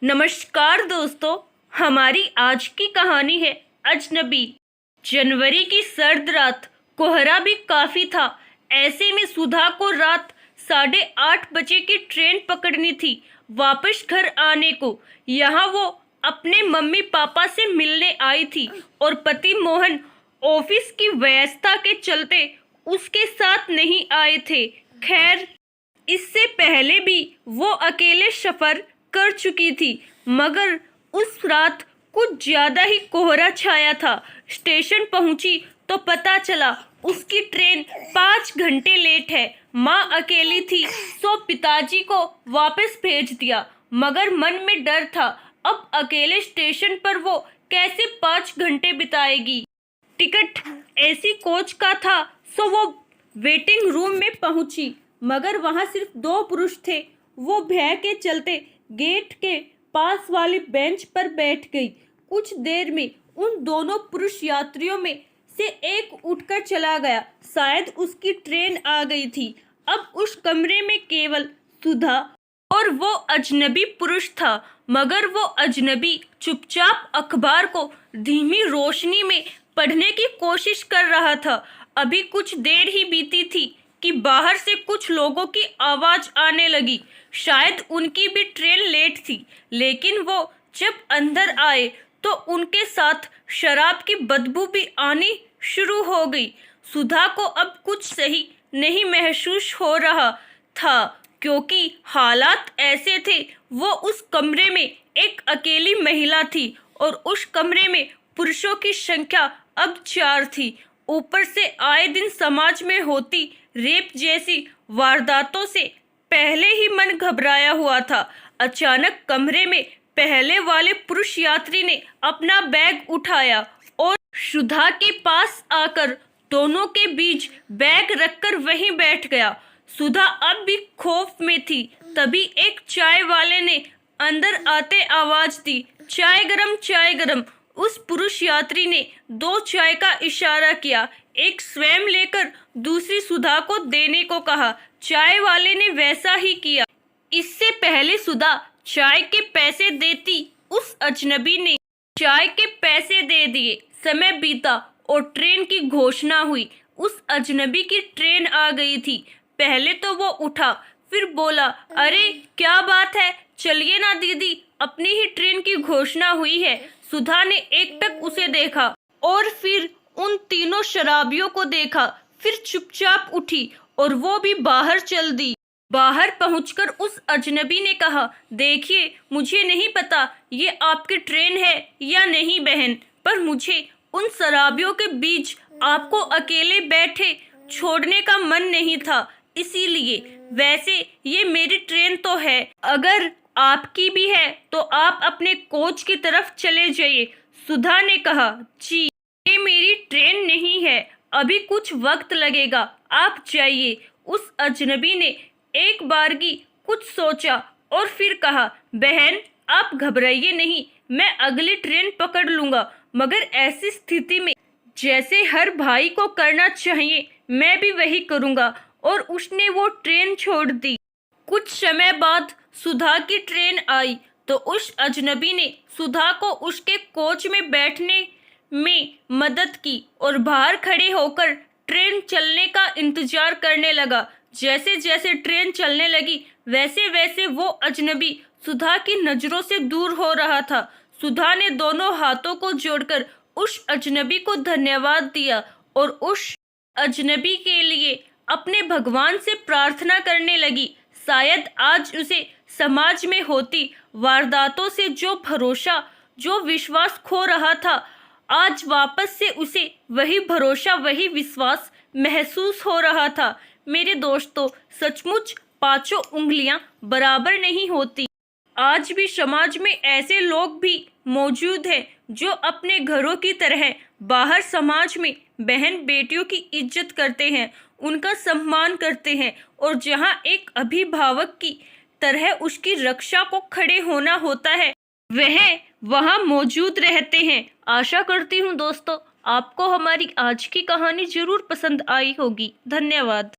नमस्कार दोस्तों, हमारी आज की कहानी है अजनबी। जनवरी की सर्द रात, कोहरा भी काफी था। ऐसे में सुधा को रात 8:30 बजे की ट्रेन पकड़नी थी वापस घर आने को। यहाँ वो अपने मम्मी पापा से मिलने आई थी और पति मोहन ऑफिस की व्यस्तता के चलते उसके साथ नहीं आए थे। खैर, इससे पहले भी वो अकेले सफर कर चुकी थी, मगर उस रात कुछ ज्यादा ही कोहरा छाया था। स्टेशन पहुंची तो पता चला उसकी ट्रेन 5 घंटे लेट है। माँ अकेली थी तो पिताजी को वापस भेज दिया, मगर मन में डर था, अब अकेले स्टेशन पर वो कैसे 5 घंटे बिताएगी। टिकट एसी कोच का था तो वो वेटिंग रूम में पहुंची, मगर वहां सिर्फ 2 पुरुष थे। वो भय के चलते गेट के पास वाली बेंच पर बैठ गई। कुछ देर में उन दोनों पुरुष यात्रियों में से एक उठकर चला गया। शायद उसकी ट्रेन आ गई थी। अब उस कमरे में केवल सुधा और वो अजनबी पुरुष था, मगर वो अजनबी चुपचाप अखबार को धीमी रोशनी में पढ़ने की कोशिश कर रहा था। अभी कुछ देर ही बीती थी कि बाहर से कुछ लोगों की आवाज आने लगी। शायद उनकी भी ट्रेन लेट थी, लेकिन वो जब अंदर आए तो उनके साथ शराब की बदबू भी आनी शुरू हो गई। सुधा को अब कुछ सही नहीं महसूस हो रहा था, क्योंकि हालात ऐसे थे। वो उस कमरे में एक अकेली महिला थी और उस कमरे में पुरुषों की संख्या अब 4 थी। ऊपर से आए दिन समाज में होती रेप जैसी वारदातों से पहले ही मन घबराया हुआ था। अचानक कमरे में पहले वाले पुरुष यात्री ने अपना बैग उठाया और सुधा के पास आकर दोनों के बीच बैग रखकर वहीं बैठ गया। सुधा अब भी खौफ में थी। तभी एक चाय वाले ने अंदर आते आवाज दी, चाय गरम, चाय गरम। उस पुरुष यात्री ने 2 चाय का इशारा किया, एक स्वयं लेकर दूसरी सुधा को देने को कहा। चाय वाले ने वैसा ही किया। इससे पहले सुधा चाय के पैसे देती, उस अजनबी ने चाय के पैसे दे दिए। समय बीता और ट्रेन की घोषणा हुई। उस अजनबी की ट्रेन आ गई थी। पहले तो वो उठा, फिर बोला, अरे क्या बात है, चलिए ना दीदी, अपनी ही ट्रेन की घोषणा हुई है। सुधा ने एकटक उसे देखा और फिर उन तीनों शराबियों को देखा, फिर चुपचाप उठी और वो भी बाहर चल दी। बाहर पहुंचकर उस अजनबी ने कहा, देखिए, मुझे नहीं पता ये आपकी ट्रेन है या नहीं बहन, पर मुझे उन शराबियों के बीच आपको अकेले बैठे छोड़ने का मन नहीं था, इसीलिए। वैसे ये मेरी ट्रेन तो है, अगर आपकी भी है तो आप अपने कोच की तरफ चले जाइए। सुधा ने कहा, जी, ये मेरी ट्रेन नहीं है, अभी कुछ वक्त लगेगा, आप जाइए। उस अजनबी ने एक बारगी कुछ सोचा और फिर कहा, बहन आप घबराइए नहीं, मैं अगली ट्रेन पकड़ लूंगा। मगर ऐसी स्थिति में जैसे हर भाई को करना चाहिए, मैं भी वही करूंगा। और उसने वो ट्रेन छोड़ दी। कुछ समय बाद सुधा की ट्रेन आई तो उस अजनबी ने सुधा को उसके कोच में बैठने में मदद की और बाहर खड़े होकर ट्रेन चलने का इंतजार करने लगा। जैसे जैसे ट्रेन चलने लगी, वैसे वैसे वो अजनबी सुधा की नजरों से दूर हो रहा था। सुधा ने दोनों हाथों को जोड़कर उस अजनबी को धन्यवाद दिया और उस अजनबी के लिए अपने भगवान से प्रार्थना करने लगी। शायद आज उसे समाज में होती वारदातों से जो भरोसा, जो विश्वास खो रहा था, आज वापस से उसे वही भरोसा, वही विश्वास महसूस हो रहा था। मेरे दोस्तों, सचमुच 5 उंगलियां बराबर नहीं होती। आज भी समाज में ऐसे लोग भी मौजूद हैं जो अपने घरों की तरह बाहर समाज में बहन बेटियों की इज्जत करते हैं, उनका सम्मान करते हैं, और जहां एक अभिभावक की तरह उसकी रक्षा को खड़े होना होता है, वह वहां मौजूद रहते हैं। आशा करती हूँ दोस्तों, आपको हमारी आज की कहानी जरूर पसंद आई होगी। धन्यवाद।